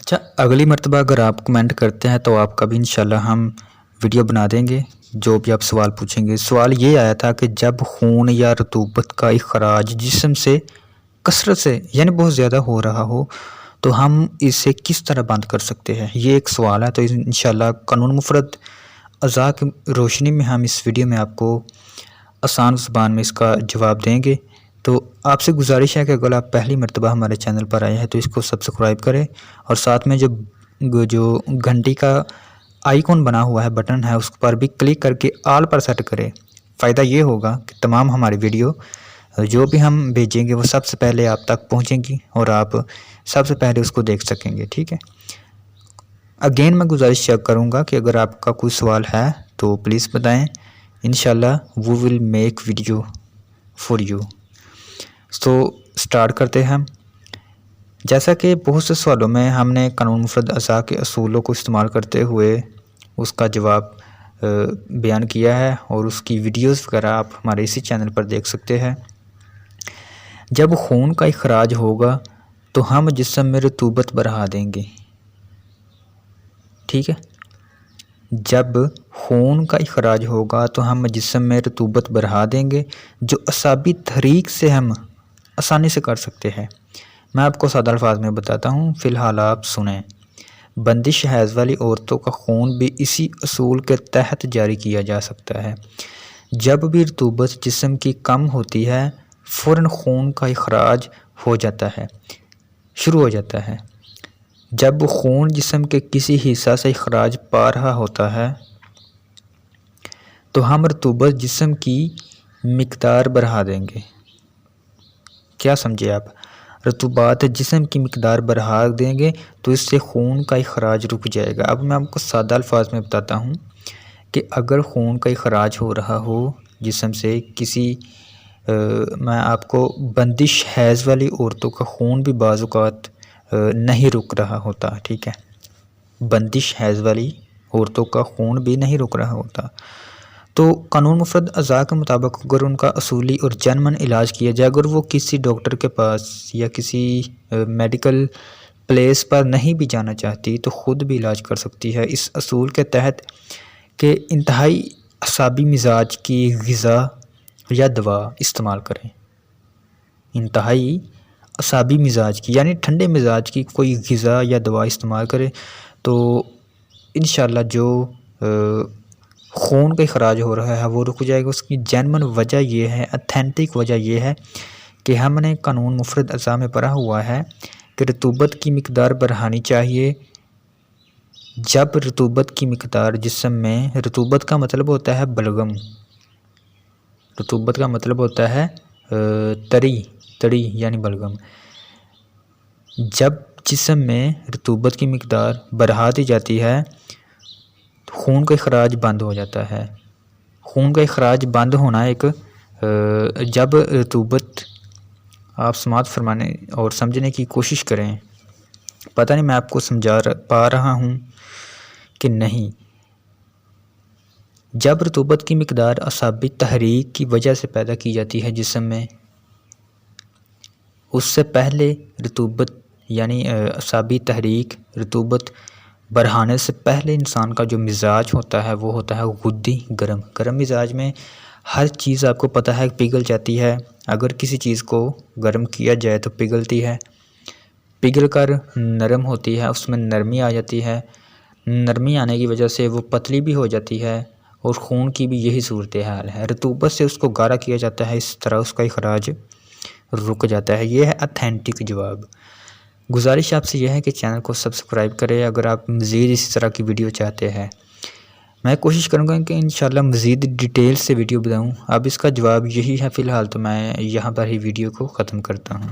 اچھا، اگلی مرتبہ اگر آپ کمنٹ کرتے ہیں تو آپ کا بھی انشاءاللہ ہم ویڈیو بنا دیں گے جو بھی آپ سوال پوچھیں گے۔ سوال یہ آیا تھا کہ جب خون یا رطوبت کا اخراج جسم سے کثرت سے یعنی بہت زیادہ ہو رہا ہو تو ہم اسے کس طرح بند کر سکتے ہیں، یہ ایک سوال ہے۔ تو انشاءاللہ قانون مفرد اعضاء کی روشنی میں ہم اس ویڈیو میں آپ کو آسان زبان میں اس کا جواب دیں گے۔ تو آپ سے گزارش ہے کہ اگر آپ پہلی مرتبہ ہمارے چینل پر آئے ہیں تو اس کو سبسکرائب کریں اور ساتھ میں جو گھنٹی کا آئیکن بنا ہوا ہے، بٹن ہے، اس پر بھی کلک کر کے آل پر سیٹ کریں۔ فائدہ یہ ہوگا کہ تمام ہماری ویڈیو جو بھی ہم بھیجیں گے وہ سب سے پہلے آپ تک پہنچیں گی اور آپ سب سے پہلے اس کو دیکھ سکیں گے، ٹھیک ہے۔ اگین میں گزارش کروں گا کہ اگر آپ کا کوئی سوال ہے تو پلیز بتائیں، انشاءاللہ we will make video for you۔ تو سٹارٹ کرتے ہیں۔ جیسا کہ بہت سے سوالوں میں ہم نے قانون مفرد اعضاء کے اصولوں کو استعمال کرتے ہوئے اس کا جواب بیان کیا ہے اور اس کی ویڈیوز وغیرہ آپ ہمارے اسی چینل پر دیکھ سکتے ہیں۔ جب خون کا اخراج ہوگا تو ہم جسم میں رطوبت بڑھا دیں گے، ٹھیک ہے۔ جب خون کا اخراج ہوگا تو ہم جسم میں رطوبت بڑھا دیں گے جو اعصابی تحریک سے ہم آسانی سے کر سکتے ہیں۔ میں آپ کو سادہ الفاظ میں بتاتا ہوں، فی الحال آپ سنیں۔ بندش حیض والی عورتوں کا خون بھی اسی اصول کے تحت جاری کیا جا سکتا ہے۔ جب بھی رطوبت جسم کی کم ہوتی ہے فوراً خون کا اخراج شروع ہو جاتا ہے۔ جب خون جسم کے کسی حصہ سے اخراج پا رہا ہوتا ہے تو ہم رطوبت جسم کی مقدار بڑھا دیں گے۔ کیا سمجھے آپ؟ رطوبات جسم کی مقدار بڑھا دیں گے تو اس سے خون کا اخراج رک جائے گا۔ اب میں آپ کو سادہ الفاظ میں بتاتا ہوں کہ اگر خون کا اخراج ہو رہا ہو جسم سے میں آپ کو بندش حیض والی عورتوں کا خون بھی بعض اوقات نہیں رک رہا ہوتا، ٹھیک ہے۔ بندش حیض والی عورتوں کا خون بھی نہیں رک رہا ہوتا تو قانون مفرد اعضاء کے مطابق اگر ان کا اصولی اور جنمن علاج کیا جائے، اگر وہ کسی ڈاکٹر کے پاس یا کسی میڈیکل پلیس پر نہیں بھی جانا چاہتی تو خود بھی علاج کر سکتی ہے اس اصول کے تحت کہ انتہائی اعصابی مزاج کی غذا یا دوا استعمال کریں۔ انتہائی اعصابی مزاج کی یعنی ٹھنڈے مزاج کی کوئی غذا یا دوا استعمال کرے تو انشاءاللہ جو خون کا اخراج ہو رہا ہے وہ رک جائے گا۔ اس کی جینمن وجہ یہ ہے، اتھینٹک وجہ یہ ہے کہ ہم نے قانون مفرد اعضاء میں پڑھا ہوا ہے کہ رطوبت کی مقدار بڑھانی چاہیے۔ جب رطوبت کی مقدار جسم میں، رطوبت کا مطلب ہوتا ہے بلغم، رطوبت کا مطلب ہوتا ہے تری یعنی بلغم۔ جب جسم میں رطوبت کی مقدار بڑھا دی جاتی ہے خون کا اخراج بند ہو جاتا ہے۔ خون کا اخراج بند ہونا جب رطوبت، آپ سماعت فرمانے اور سمجھنے کی کوشش کریں، پتہ نہیں میں آپ کو سمجھا پا رہا ہوں کہ نہیں۔ جب رطوبت کی مقدار اعصابی تحریک کی وجہ سے پیدا کی جاتی ہے جسم میں، اس سے پہلے رطوبت یعنی اعصابی تحریک، رطوبت بڑھانے سے پہلے انسان کا جو مزاج ہوتا ہے وہ ہوتا ہے غدی گرم مزاج میں ہر چیز آپ کو پتہ ہے پگھل جاتی ہے۔ اگر کسی چیز کو گرم کیا جائے تو پگھلتی ہے، پگھل کر نرم ہوتی ہے، اس میں نرمی آ جاتی ہے، نرمی آنے کی وجہ سے وہ پتلی بھی ہو جاتی ہے اور خون کی بھی یہی صورتحال ہے۔ رطوبت سے اس کو گاڑھا کیا جاتا ہے، اس طرح اس کا اخراج رک جاتا ہے۔ یہ ہے اتھینٹک جواب۔ گزارش آپ سے یہ ہے کہ چینل کو سبسکرائب کریں اگر آپ مزید اسی طرح کی ویڈیو چاہتے ہیں۔ میں کوشش کروں گا کہ انشاءاللہ مزید ڈیٹیل سے ویڈیو بناؤں۔ اب اس کا جواب یہی ہے، فی الحال تو میں یہاں پر ہی ویڈیو کو ختم کرتا ہوں۔